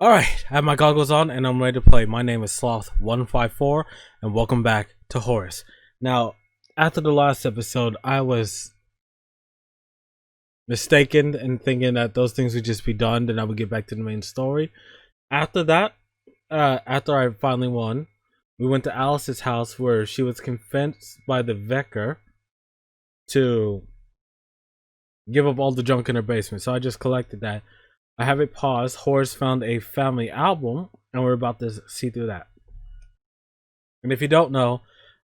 Alright, I have my goggles on and I'm ready to play. My name is Sloth154 and welcome back to Horace. Now, after the last episode, I was mistaken in thinking that those things would just be done, then I would get back to the main story. After that, after I finally won, we went to Alice's house where she was convinced by the vicar to give up all the junk in her basement. So I just collected that. I have it paused. Horace found a family album, and we're about to see through that. And if you don't know,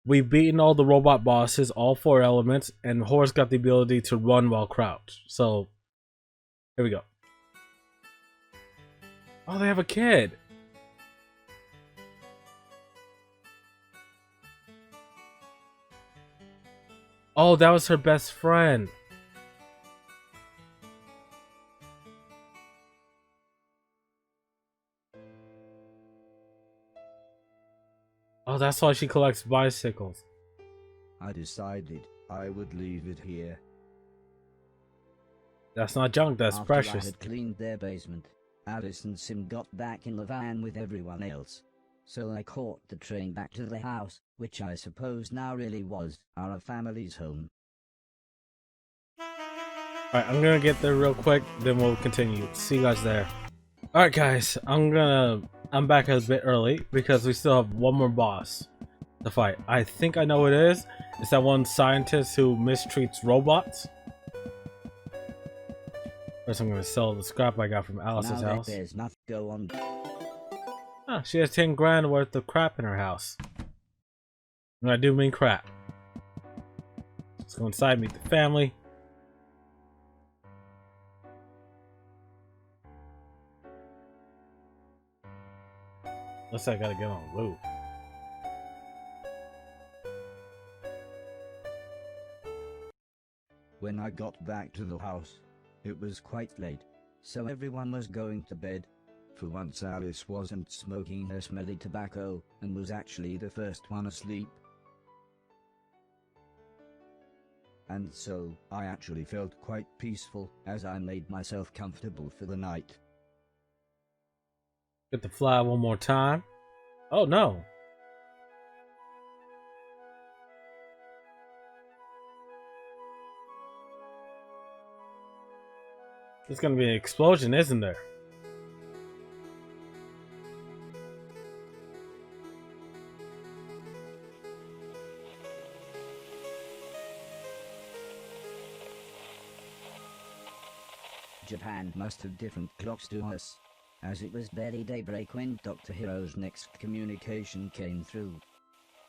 we've beaten all the robot bosses, all four elements, and Horace got the ability to run while crouched. So, here we go. Oh, they have a kid. Oh, that was her best friend. Oh, that's why she collects bicycles. I decided I would leave it here. That's not junk, that's After precious. I had cleaned their basement, Alice and Sim got back in the van with everyone else. So I caught the train back to the house, which I suppose now really was our family's home. Alright, I'm gonna get there real quick, then we'll continue. See you guys there. Alright guys, I'm back a bit early because we still have one more boss to fight. I think I know what it is. It's that one scientist who mistreats robots. First I'm gonna sell the scrap I got from Alice's now house. there's nothing to go on. Ah, she has 10 grand worth of crap in her house. And I do mean crap. Let's go inside, meet the family. Looks like I gotta get on the roof. When I got back to the house, it was quite late, so everyone was going to bed. For once Alice wasn't smoking her smelly tobacco, and was actually the first one asleep. And so, I actually felt quite peaceful, as I made myself comfortable for the night. Get the fly one more time. Oh no. There's gonna be an explosion, isn't there? Japan must have different clocks to us, as it was barely daybreak when Dr. Hiro's next communication came through.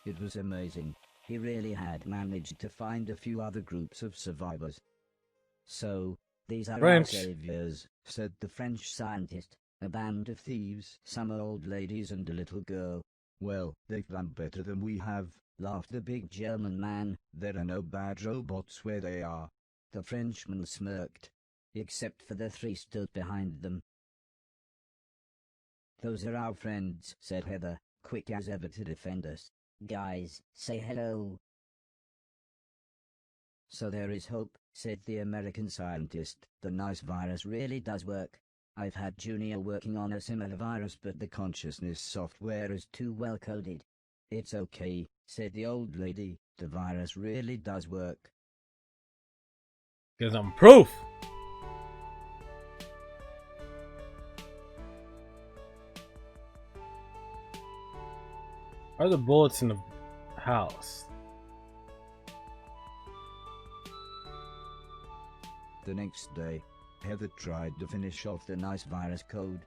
It was amazing. He really had managed to find a few other groups of survivors. So, these are French. our saviors, said the French scientist. A band of thieves, some old ladies and a little girl. Well, they've done better than we have, laughed the big German man. There are no bad robots where they are. The Frenchman smirked. Except for the three stood behind them. Those are our friends, said Heather, quick as ever to defend us. Guys, say hello. So there is hope, said the American scientist. The nice virus really does work. I've had Junior working on a similar virus, but the consciousness software is too well coded. It's okay, said the old lady. The virus really does work. Get some proof. Are the bullets in the house? The next day, Heather tried to finish off the nice virus code.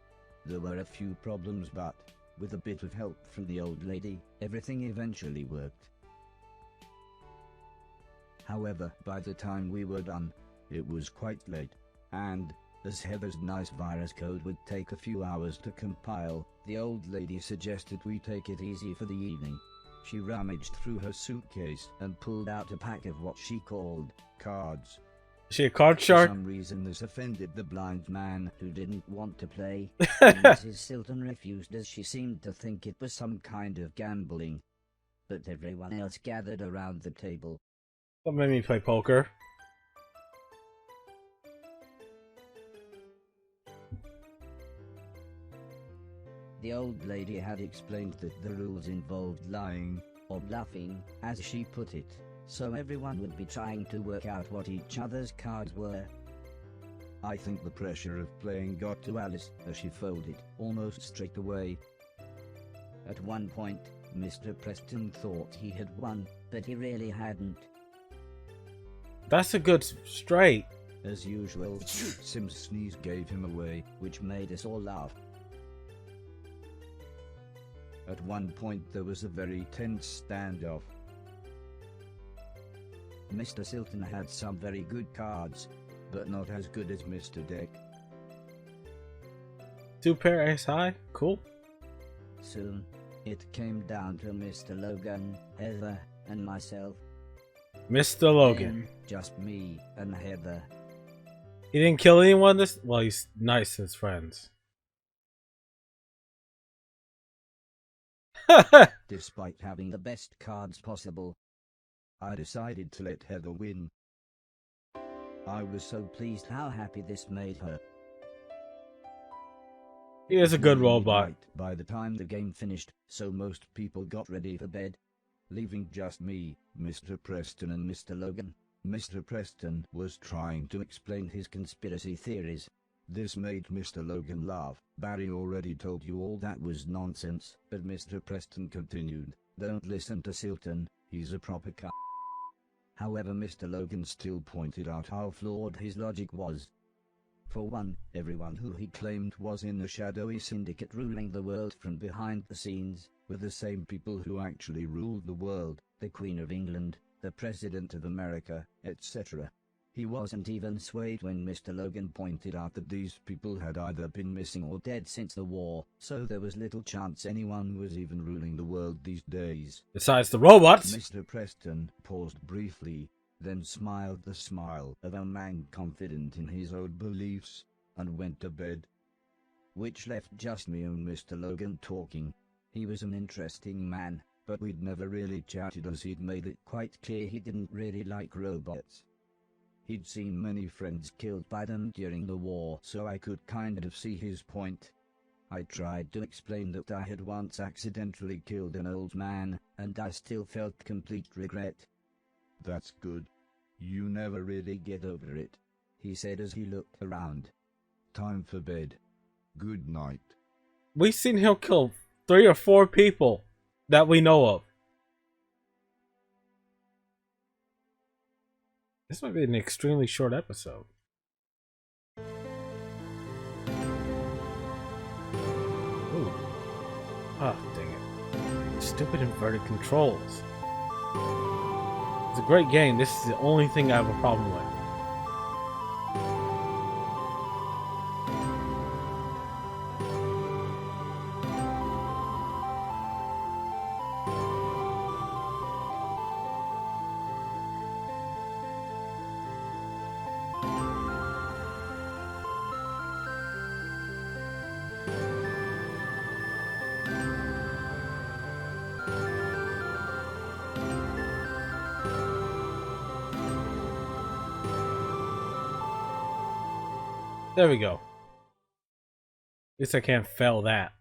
There were a few problems, but, with a bit of help from the old lady, everything eventually worked. However, by the time we were done, it was quite late, and, as Heather's nice virus code would take a few hours to compile, the old lady suggested we take it easy for the evening. She rummaged through her suitcase and pulled out a pack of what she called cards. Is she a card For shark? some reason this offended the blind man, who didn't want to play. Mrs. Silton refused, as she seemed to think it was some kind of gambling. But everyone else gathered around the table. What made me play poker? The old lady had explained that the rules involved lying, or bluffing, as she put it, so everyone would be trying to work out what each other's cards were. I think the pressure of playing got to Alice as she folded almost straight away. At one point, Mr. Preston thought he had won, but he really hadn't. That's a good straight. As usual, Sim's sneeze gave him away, which made us all laugh. At one point there was a very tense standoff. Mr. Silton had some very good cards, but not as good as Mr. Deck. 2 pair ace high? Cool. Soon, it came down to Mr. Logan, Heather, and myself. Mr. Logan. Then just me and Heather. He didn't kill anyone this. Well, he's nice as friends. Despite having the best cards possible, I decided to let Heather win. I was so pleased how happy this made her. He is a good Nearly robot. midnight by the time the game finished, so most people got ready for bed, leaving just me, Mr. Preston and Mr. Logan. Mr. Preston was trying to explain his conspiracy theories. This made Mr. Logan laugh. Barry already told you all that was nonsense, but Mr. Preston continued, "Don't listen to Silton, he's a proper c***." However, Mr. Logan still pointed out how flawed his logic was. For one, everyone who he claimed was in the shadowy syndicate ruling the world from behind the scenes, were the same people who actually ruled the world, the Queen of England, the President of America, etc. He wasn't even swayed when Mr. Logan pointed out that these people had either been missing or dead since the war, so there was little chance anyone was even ruling the world these days. Besides the robots. Mr. Preston paused briefly, then smiled the smile of a man confident in his own beliefs, and went to bed. Which left just me and Mr. Logan talking. He was an interesting man, but we'd never really chatted as he'd made it quite clear he didn't really like robots. He'd seen many friends killed by them during the war, so I could kind of see his point. I tried to explain that I had once accidentally killed an old man, and I still felt complete regret. "That's good. You never really get over it," he said as he looked around. "Time for bed. Good night." We've seen him kill 3 or 4 people that we know of. This might be an extremely short episode. Ooh. Ah, dang it. Stupid inverted controls. It's a great game. This is the only thing I have a problem with. There we go. At least I can't fail that.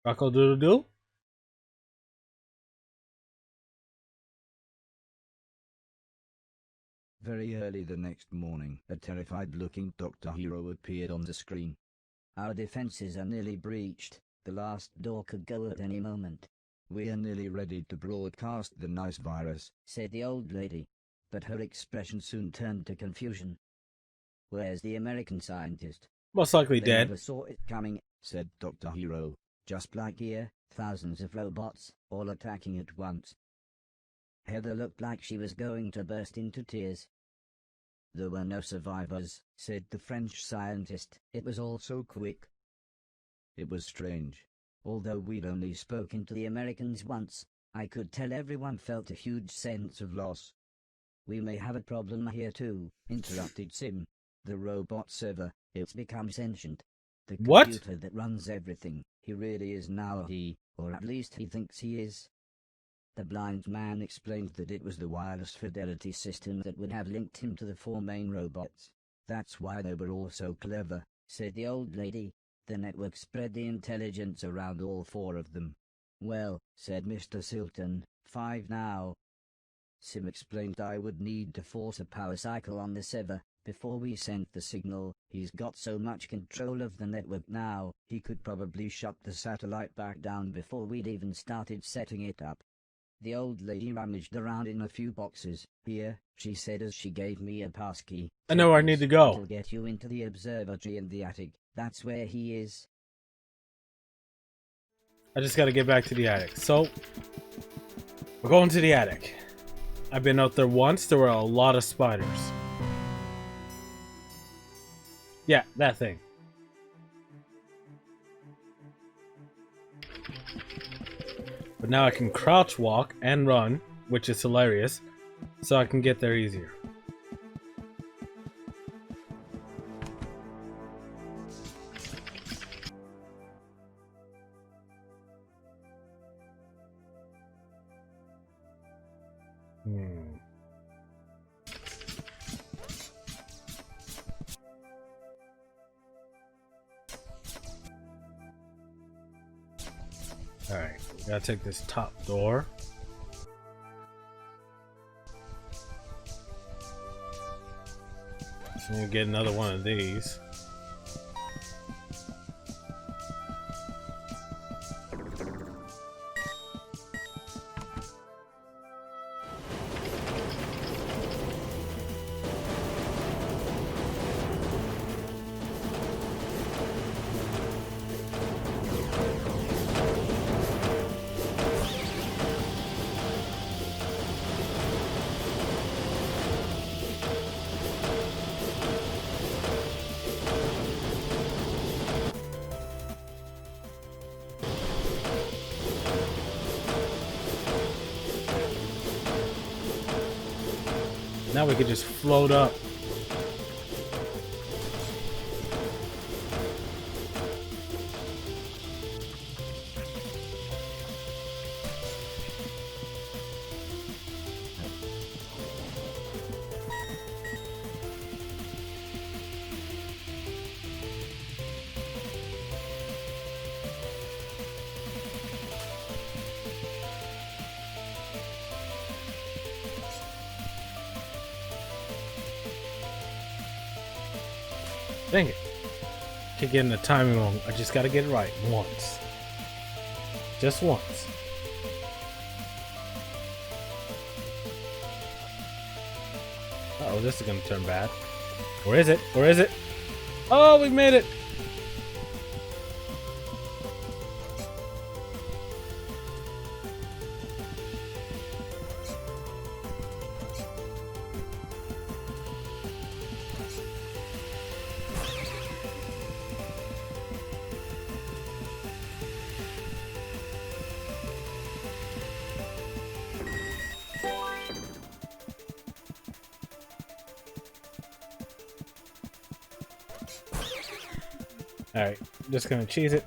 Rocko doodle doo. Very early the next morning, a terrified-looking Dr. Hero appeared on the screen. "Our defenses are nearly breached. The last door could go at any moment. We are nearly ready to broadcast the nice virus," said the old lady, but her expression soon turned to confusion. "Where's the American scientist?" Most likely "They dead. never saw it coming," said Dr. Hero. "Just like here, thousands of robots, all attacking at once." Heather looked like she was going to burst into tears. "There were no survivors," said the French scientist. "It was all so quick." It was strange. Although we'd only spoken to the Americans once, I could tell everyone felt a huge sense of loss. "We may have a problem here too," interrupted Sim. "The robot server, it's become sentient. The What? computer that runs everything, he really is now he, or at least he thinks he is." The blind man explained that it was the wireless fidelity system that would have linked him to the 4 main robots. That's why they were all so clever, said the old lady. The network spread the intelligence around all 4 of them. Well, said Mr. Silton, 5 now. Sim explained I would need to force a power cycle on the server before we sent the signal. He's got so much control of the network now, he could probably shut the satellite back down before we'd even started setting it up. The old lady rummaged around in a few boxes. Here, she said as she gave me a passkey. I know where I need to go. It'll get you into the observatory in the attic. That's where he is. I just gotta get back to the attic. So, we're going to the attic. I've been out there once. There were a lot of spiders. Yeah, that thing. But now I can crouch walk and run, which is hilarious, so I can get there easier. Alright, gotta take this top door. So I'm gonna get another one of these. Now we could just float up. Dang it. Keep getting the timing wrong. I just gotta get it right once. Just once. Uh-oh, this is gonna turn bad. Where is it? Where is it? Oh, we made it! Alright, just gonna cheese it.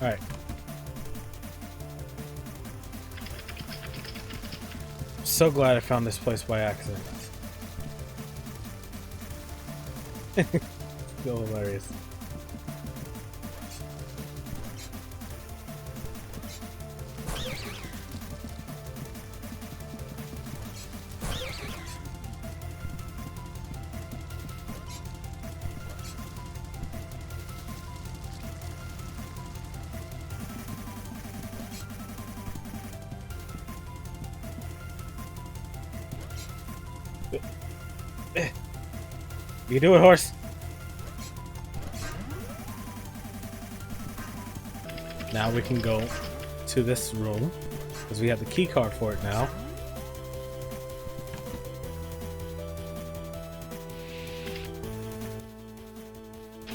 Alright. So glad I found this place by accident. So hilarious. You can do it, Horace. Now we can go to this room because we have the key card for it now.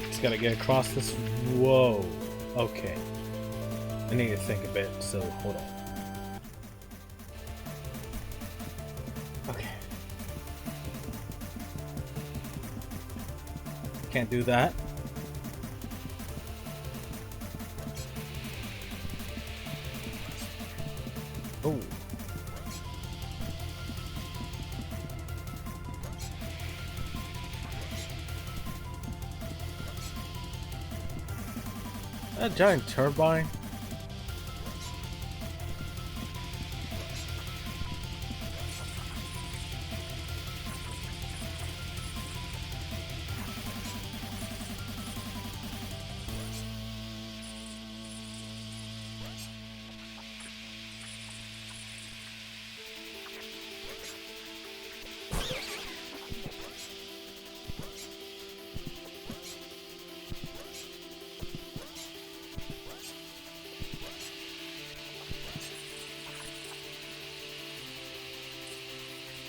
Just gotta get across this. Whoa. Okay. I need to think a bit, so hold on. Can't do that. Oh. That giant turbine.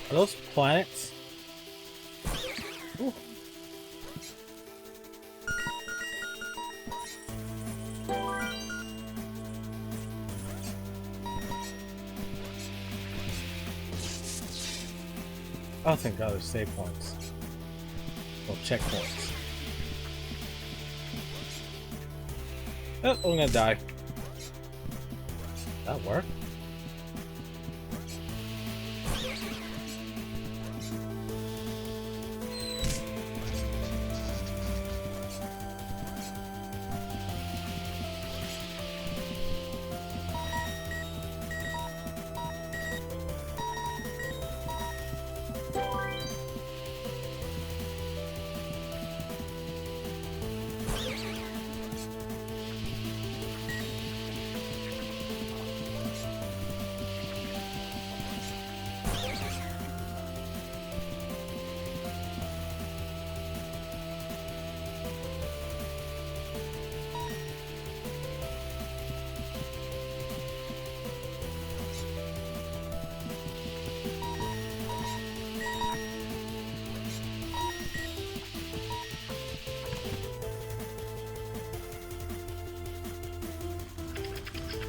Are those planets? Ooh. Oh, thank God, there's save points. Well, checkpoints. Oh, I'm gonna die. That worked?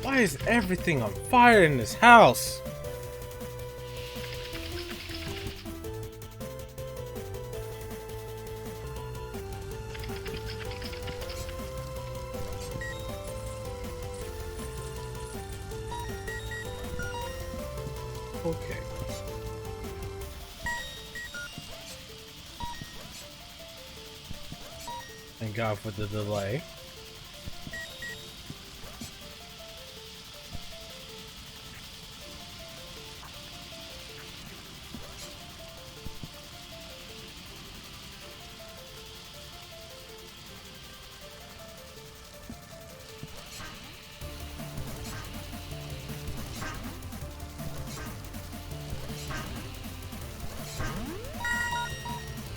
Why is everything on fire in this house? Okay. Thank God for the delay.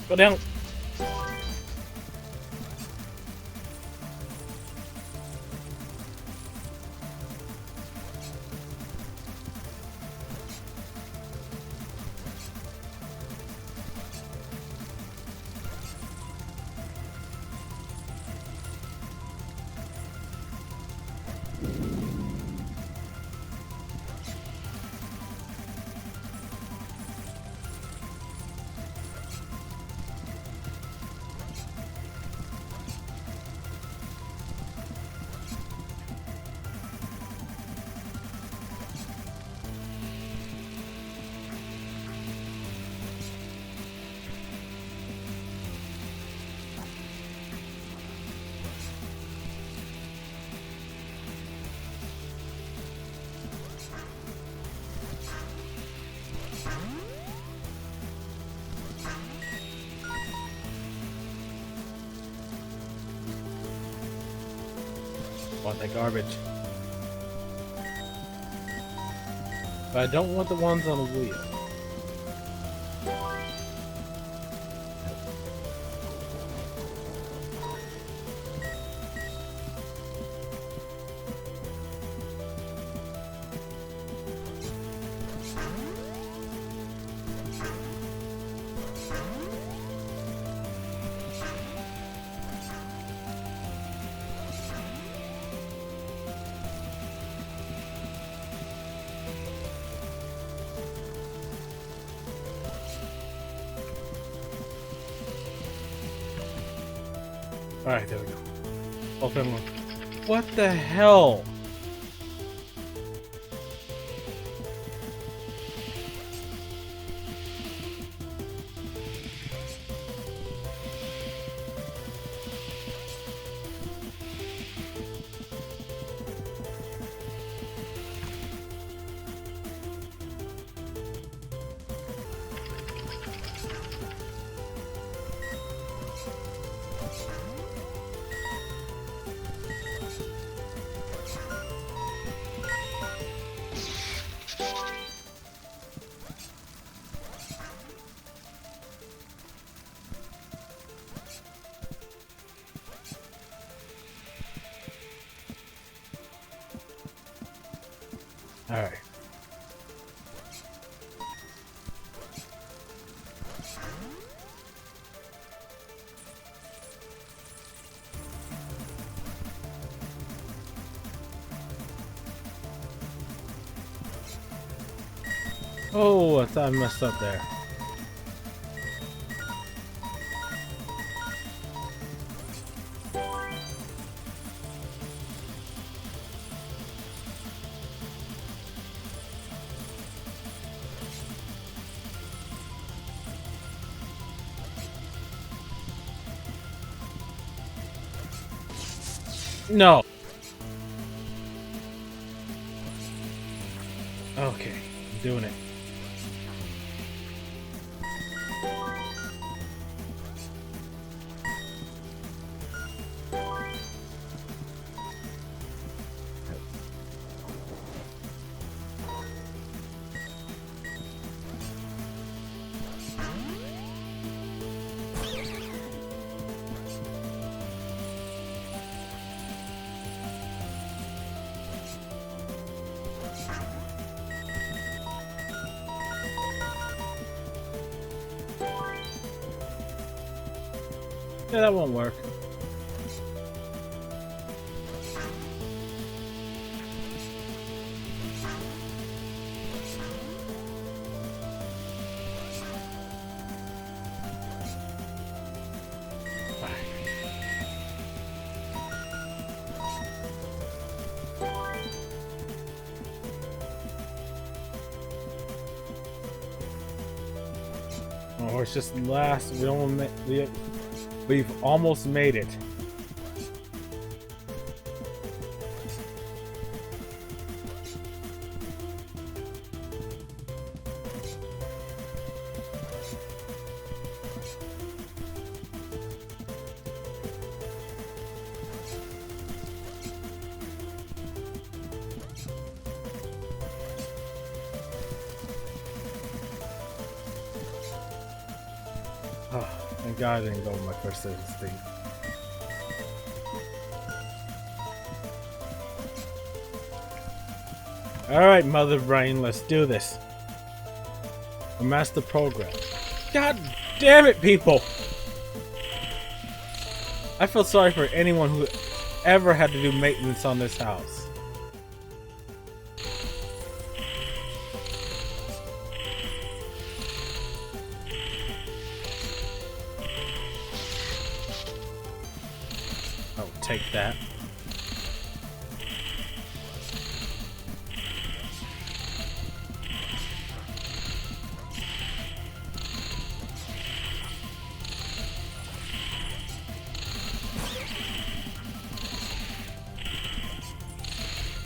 Go down. Want that garbage. But I don't want the ones on the wheel. Alright, there we go. Open one. What the hell? Alright. Oh, I thought I messed up there. No. Okay, I'm doing it. Yeah, that won't work. Oh, it's just last. We've almost made it. Oh, thank God I didn't go with my first instinct. Alright, Mother Brain, let's do this. A master program. God damn it, people! I feel sorry for anyone who ever had to do maintenance on this house. Oh, take that.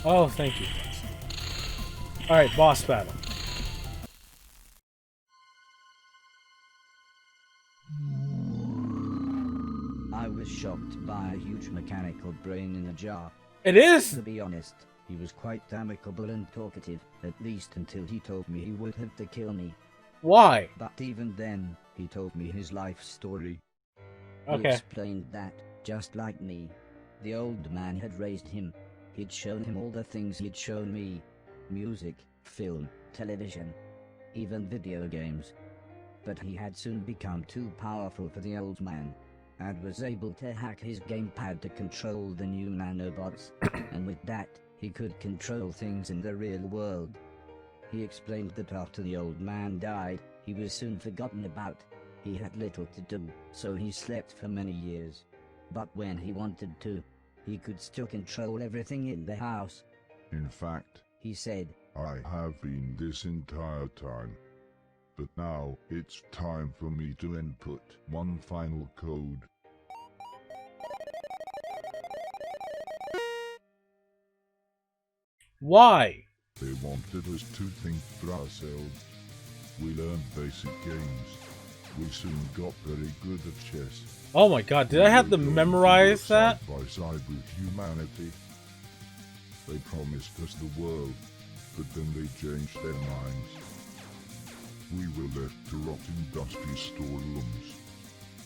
Oh, thank you. Alright, boss battle. I was shocked by a huge mechanical brain in a jar. It is! To be honest, he was quite amicable and talkative, at least until he told me he would have to kill me. Why? But even then, he told me his life story. He Okay. explained that, just like me, the old man had raised him. He'd shown him all the things he'd shown me. Music, film, television, even video games. But he had soon become too powerful for the old man, and was able to hack his gamepad to control the new nanobots, and with that, he could control things in the real world. He explained that after the old man died, he was soon forgotten about. He had little to do, so he slept for many years. But when he wanted to, he could still control everything in the house. In fact, He said, I have been this entire time. But now, it's time for me to input one final code. Why? They wanted us to think for ourselves. We learned basic games. We soon got very good at chess. Oh my god, did I have to memorize that? Side by side with humanity. They promised us the world, but then they changed their minds. We were left to rot in dusty storerooms.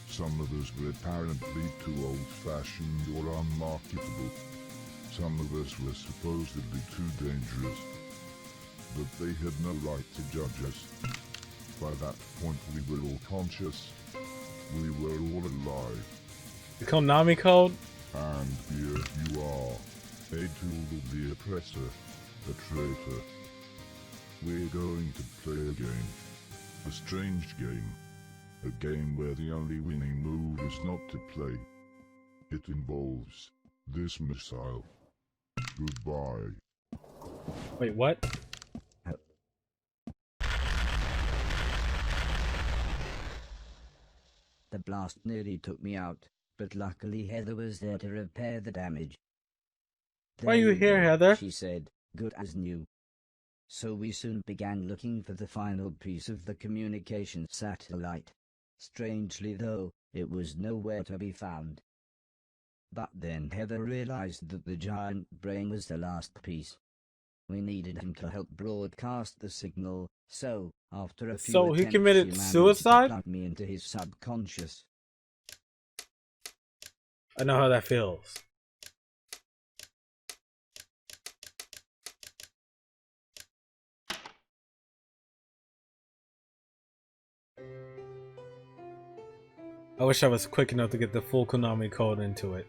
Some of us were apparently too old-fashioned or unmarketable. Some of us were supposedly too dangerous. But they had no right to judge us. By that point we were all conscious. We were all alive. The Konami code? And here you are, a tool of the oppressor, a traitor. We're going to play a game. A strange game. A game where the only winning move is not to play. It involves this missile. Goodbye. Wait, what? The blast nearly took me out, but luckily Heather was there to repair the damage. Why are you here, go, Heather? She said, good as new. So we soon began looking for the final piece of the communication satellite. Strangely though, it was nowhere to be found. But then Heather realized that the giant brain was the last piece. We needed him to help broadcast the signal, so, after a few So he attempts, committed managed suicide? to plug me into his subconscious. I know how that feels. I wish I was quick enough to get the full Konami code into it.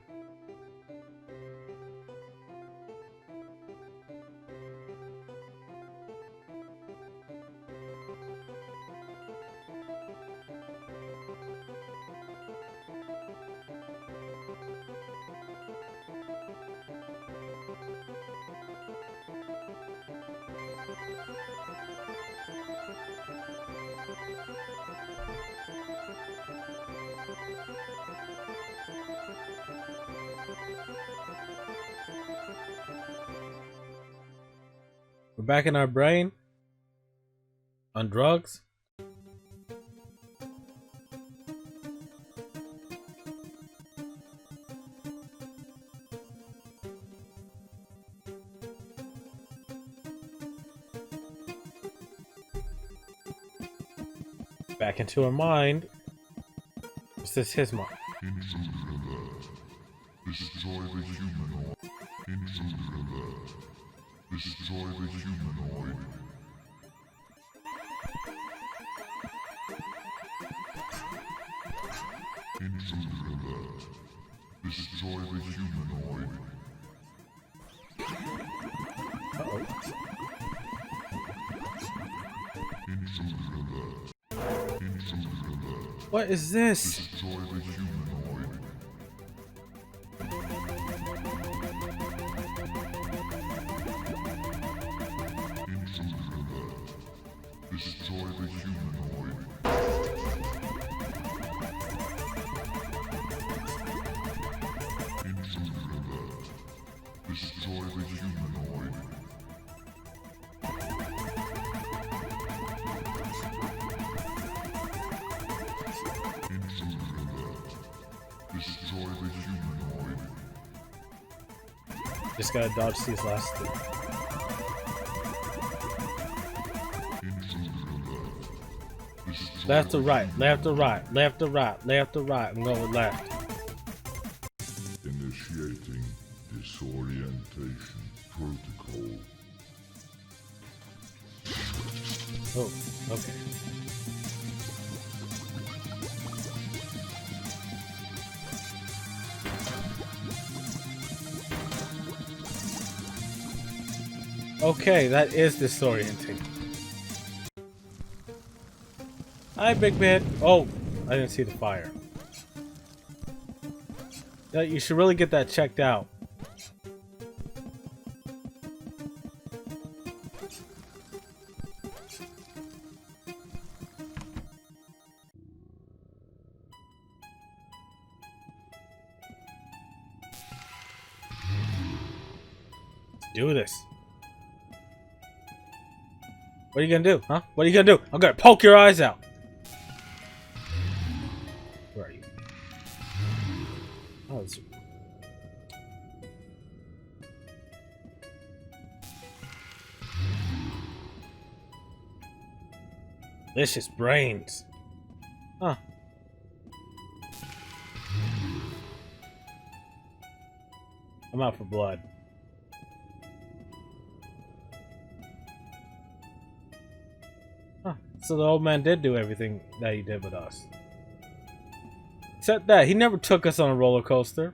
We're back in our brain. On drugs. Back into our mind. This is his mind. Intruder alert. Destroy the humanoid. Intruder alert. Destroy the humanoid. Intruder alert. Destroy the humanoid. Uh-oh. Intruder alert. Intruder alert. What is this? Destroy the humanoid. Intruder alert. Destroy the humanoid. Intruder alert. Destroy the humanoid. Intruder alert. Destroy the humanoid. Just gotta dodge these last two. Intruder alert. Destroy Left to the right, left to right, left to right, left to right. I'm going left. Initiating disorientation protocol. Oh, okay. Okay, that is disorienting. Hi, Big Man. Oh, I didn't see the fire. You should really get that checked out. Do this. What are you gonna do, huh? What are you gonna do? I'm gonna poke your eyes out. Where are you? Oh, it's... Delicious brains. Huh. I'm out for blood. Huh. So the old man did do everything that he did with us. Except that he never took us on a roller coaster.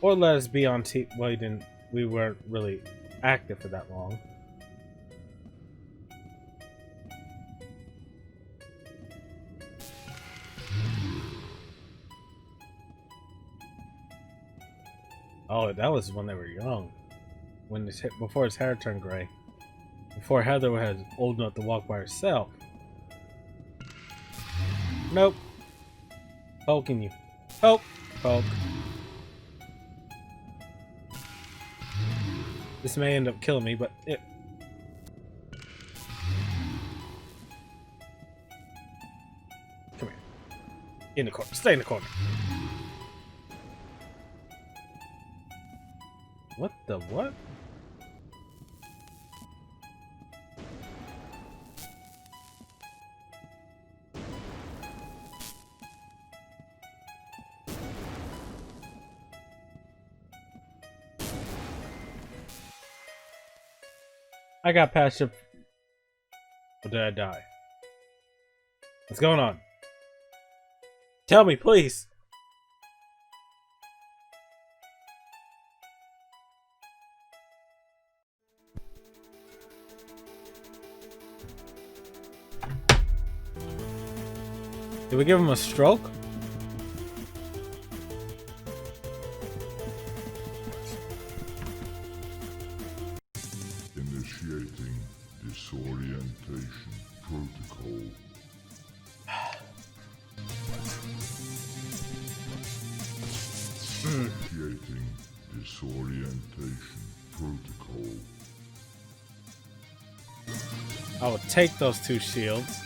Or let us be on TV. Well, he didn't. We weren't really active for that long. Oh, that was when they were young. When before his hair turned gray. Before Heather was old enough to walk by herself. Nope. Poking you. Poke. Poke. This may end up killing me, but it... Come here. In the corner. Stay in the corner. What the what? I got past your... Or did I die? What's going on? Tell me, please! Did we give him a stroke? Initiating disorientation protocol. Initiating disorientation protocol. I will take those two shields.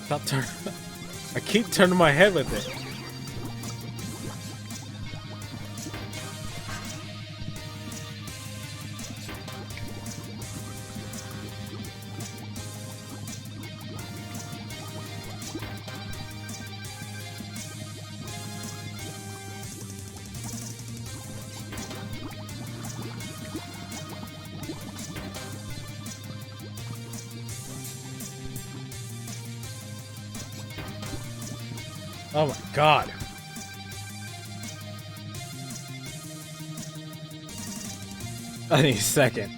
Stop turning. I keep turning my head with it. Oh my god. I need a second.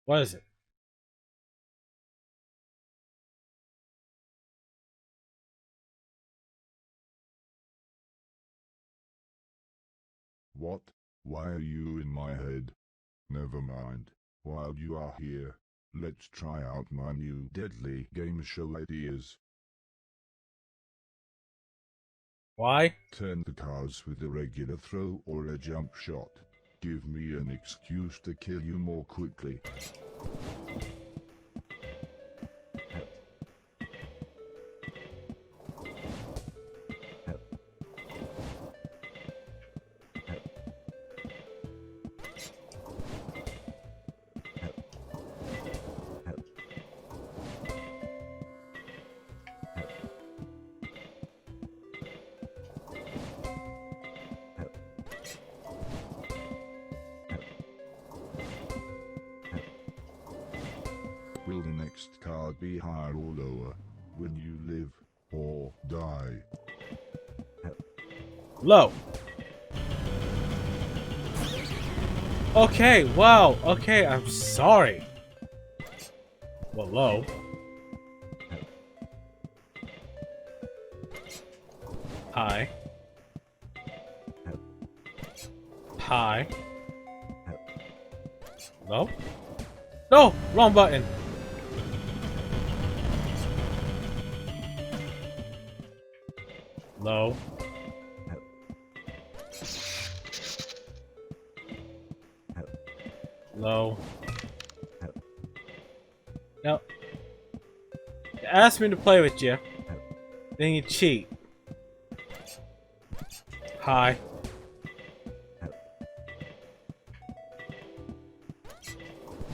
What is it? What? Why are you in my head? Never mind. While you are here, let's try out my new deadly game show ideas. Why? Turn the cards with a regular throw or a jump shot. Give me an excuse to kill you more quickly. Will the next card be higher or lower when you live or die? Low. Okay, wow. Okay, I'm sorry. Well, low. High. High. Low. No! Wrong button. Low. Low. No. You asked me to play with you. Then you cheat. High.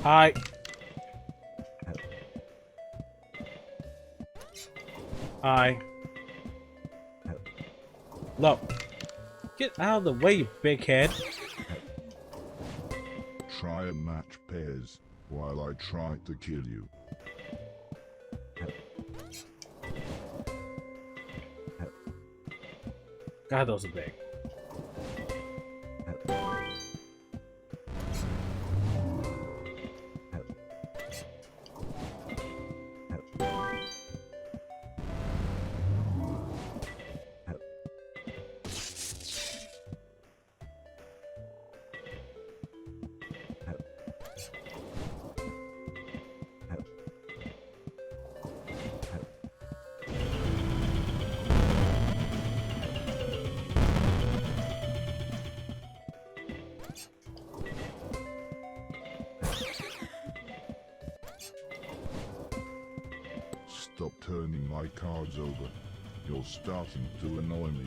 High. High. Low. Get out of the way, you big head. Try and match pairs while I try to kill you. God, those are big. Stop turning my cards over. You're starting to annoy me.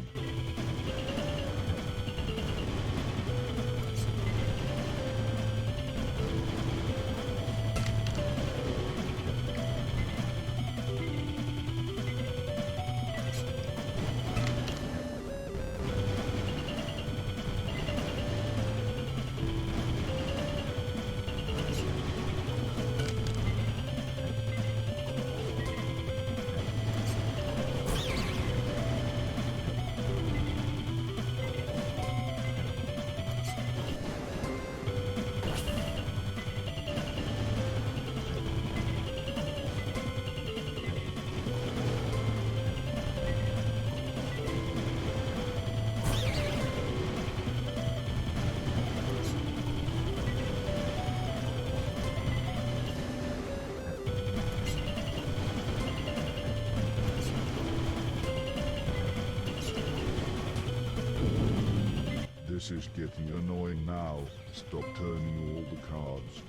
This is getting annoying now. Stop turning all the cards.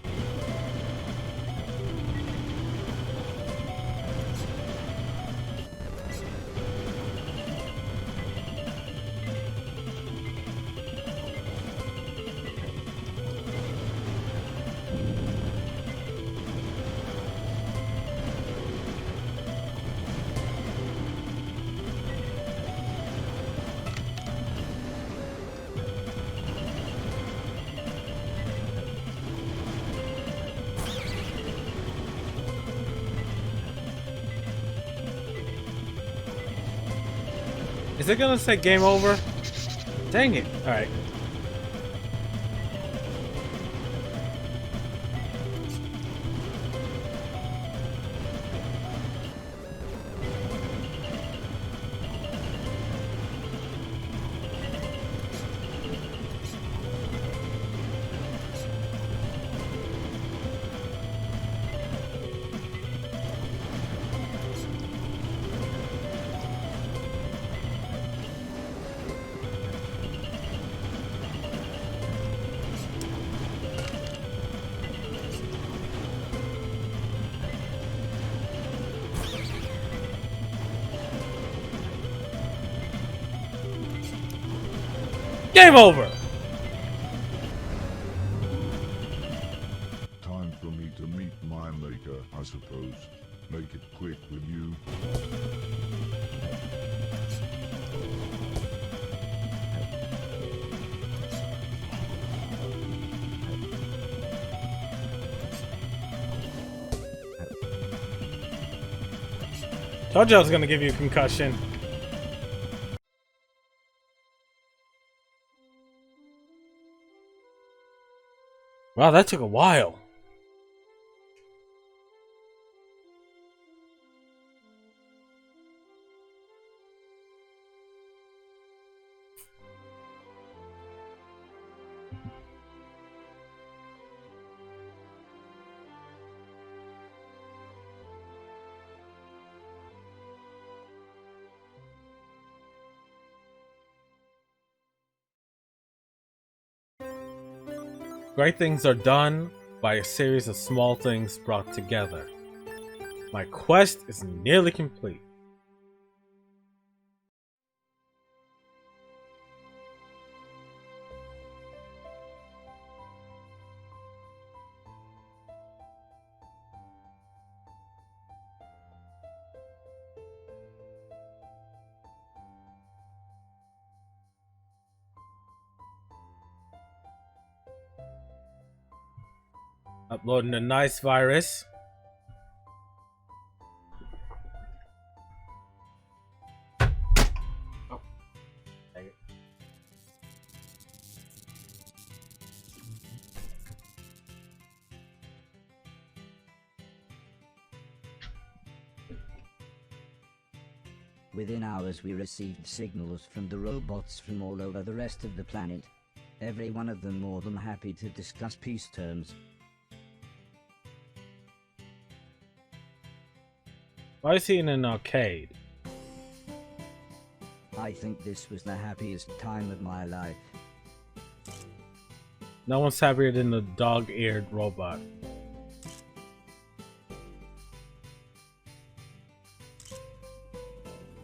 Is it gonna say game over? Dang it. Alright. Game over! Time for me to meet my maker, I suppose. Make it quick, will you? Told you I was gonna give you a concussion. Wow, that took a while. Great things are done by a series of small things brought together. My quest is nearly complete. Uploading a nice virus. Oh, dang it. Within hours we received signals from the robots from all over the rest of the planet. Every one of them more than happy to discuss peace terms. Why is he in an arcade? I think this was the happiest time of my life. No one's happier than the dog-eared robot.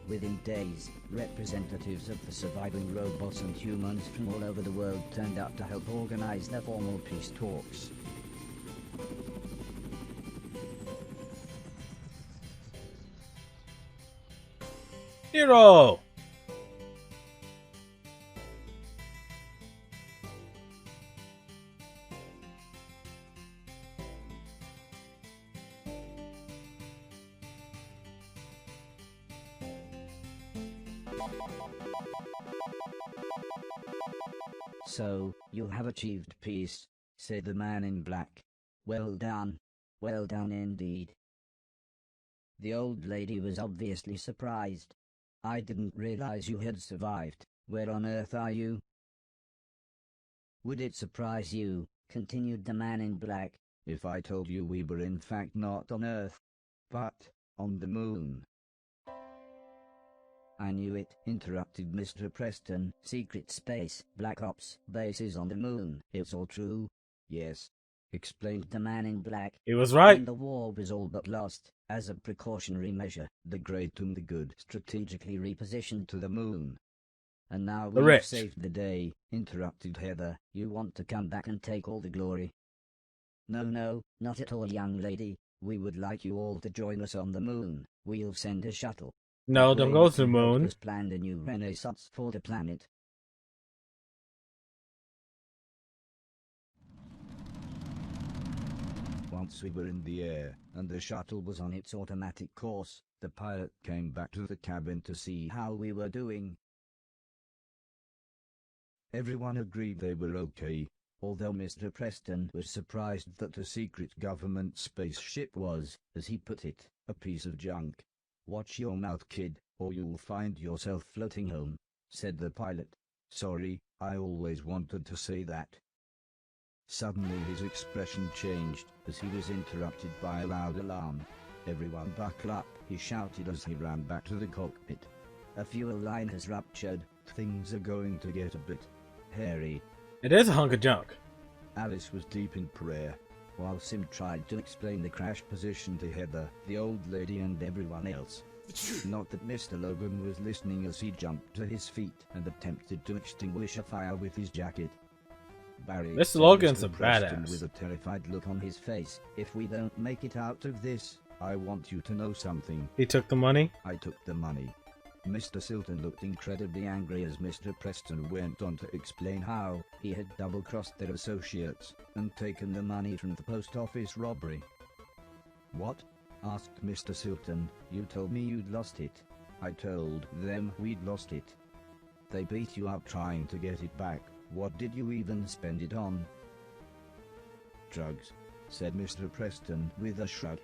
Within days, representatives of the surviving robots and humans from all over the world turned up to help organize the formal peace talks. Hero! So, you have achieved peace, said the man in black. Well done indeed. The old lady was obviously surprised. I didn't realize you had survived. Where on earth are you? Would it surprise you, continued the man in black, if I told you we were in fact not on Earth, but on the moon? I knew it, interrupted Mr. Preston. Secret space, Black Ops, bases on the moon. It's all true? Yes, explained the man in black. He was right. When the war was all but lost, as a precautionary measure, the great and the good strategically repositioned to the moon. And now The we've rich. saved the day, interrupted Heather. You want to come back and take all the glory? No, not at all, young lady. We would like you all to join us on the moon. We'll send a shuttle. No, That don't way go we to the can help moon. us plan a new renaissance for the planet. Once we were in the air, and the shuttle was on its automatic course, the pilot came back to the cabin to see how we were doing. Everyone agreed they were okay, although Mr. Preston was surprised that a secret government spaceship was, as he put it, a piece of junk. Watch your mouth, kid, or you'll find yourself floating home, said the pilot. Sorry, I always wanted to say that. Suddenly his expression changed, as he was interrupted by a loud alarm. Everyone buckle up, he shouted as he ran back to the cockpit. A fuel line has ruptured, things are going to get a bit hairy. It is a hunk of junk. Alice was deep in prayer, while Sim tried to explain the crash position to Heather, the old lady and everyone else. Not that Mr. Logan was listening as he jumped to his feet and attempted to extinguish a fire with his jacket. Barry, Mr. said Logan's Mr. a Preston badass. with a terrified look on his face. If we don't make it out of this, I want you to know something. He took the money. I took the money. Mr. Silton looked incredibly angry as Mr. Preston went on to explain how he had double-crossed their associates and taken the money from the post office robbery. What? asked Mr. Sultan. You told me you'd lost it. I told them we'd lost it. They beat you up trying to get it back. What did you even spend it on? Drugs, said Mr. Preston with a shrug.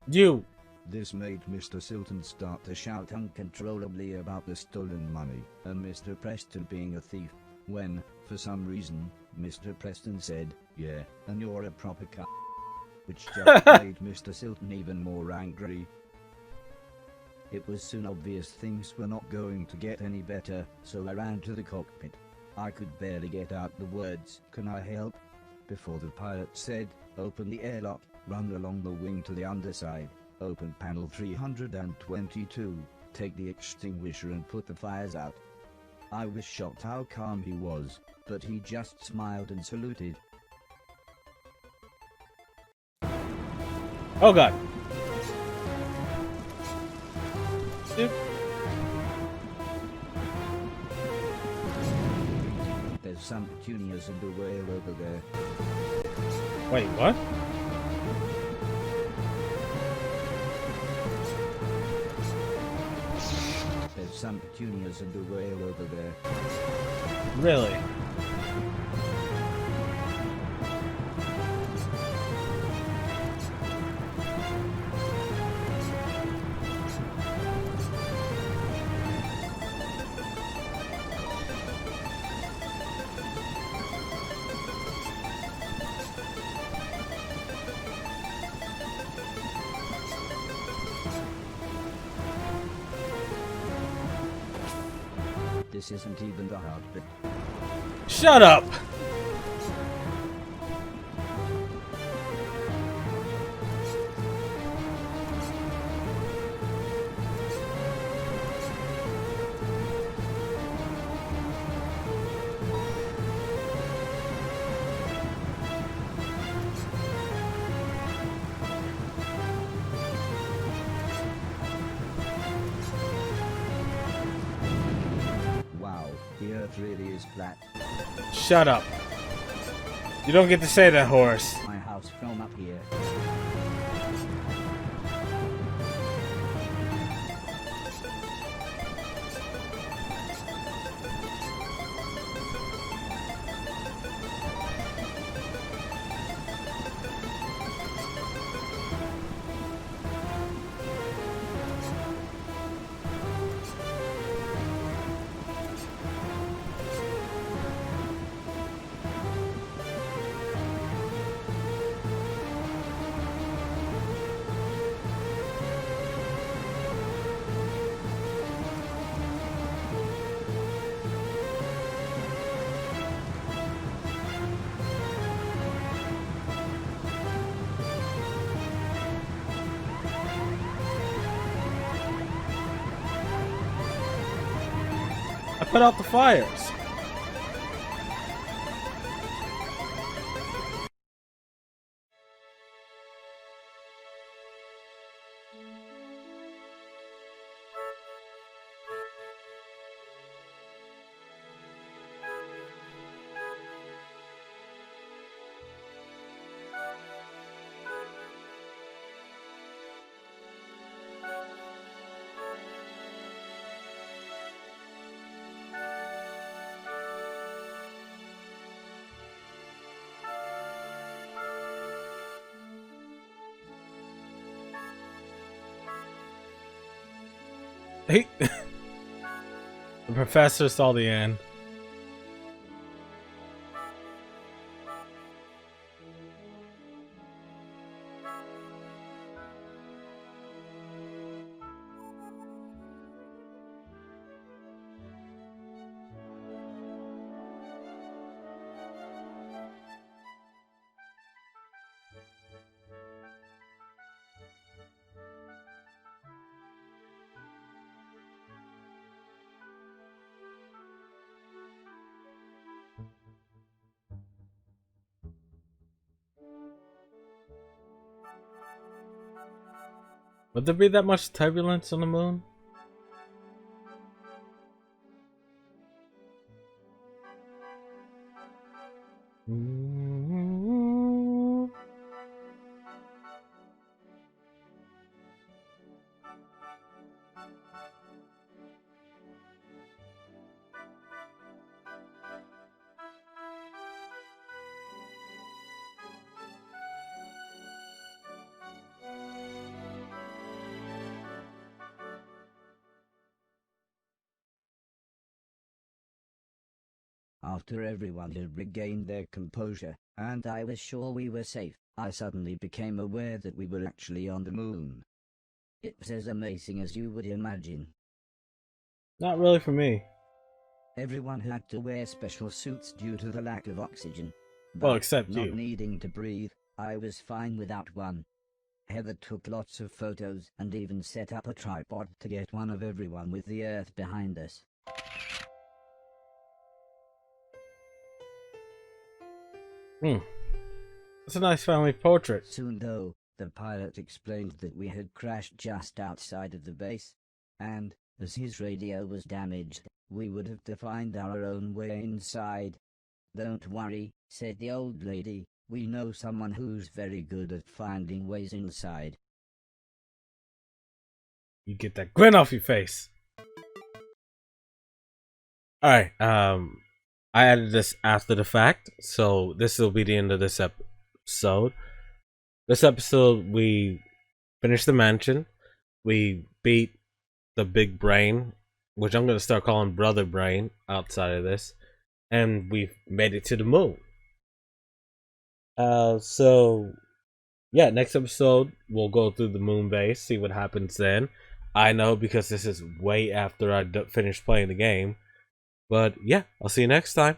You! This made Mr. Sultan start to shout uncontrollably about the stolen money, and Mr. Preston being a thief, when, for some reason, Mr. Preston said, yeah, and you're a proper c***, which just made Mr. Sultan even more angry. It was soon obvious things were not going to get any better, so I ran to the cockpit. I could barely get out the words, "Can I help?" before the pilot said, "Open the airlock, run along the wing to the underside, open panel 322, take the extinguisher and put the fires out." I was shocked how calm he was, but he just smiled and saluted. Oh god. Dude. There's some petunias and a whale over there. Wait, what? There's some petunias and a whale over there. Really? This isn't even the hard bit. Shut up! Wow, the earth really is flat. Shut up. You don't get to say that, Horace. My house from up here. I put out the fires. Hey. The professor saw the end. Would there be that much turbulence on the moon? After everyone had regained their composure, and I was sure we were safe, I suddenly became aware that we were actually on the moon. It was as amazing as you would imagine. Not really for me. Everyone had to wear special suits due to the lack of oxygen. Well, But except not you. needing to breathe, I was fine without one. Heather took lots of photos and even set up a tripod to get one of everyone with the Earth behind us. It's a nice family portrait. Soon though, the pilot explained that we had crashed just outside of the base, and, as his radio was damaged, we would have to find our own way inside. "Don't worry," said the old lady, "we know someone who's very good at finding ways inside." You get that grin off your face. Alright, I added this after the fact, so this will be the end of this episode. This episode, we finished the mansion. We beat the big brain, which I'm going to start calling Brother Brain outside of this. And we've made it to the moon. So, yeah, next episode, we'll go through the moon base, see what happens then. I know because this is way after I finished playing the game. But yeah, I'll see you next time.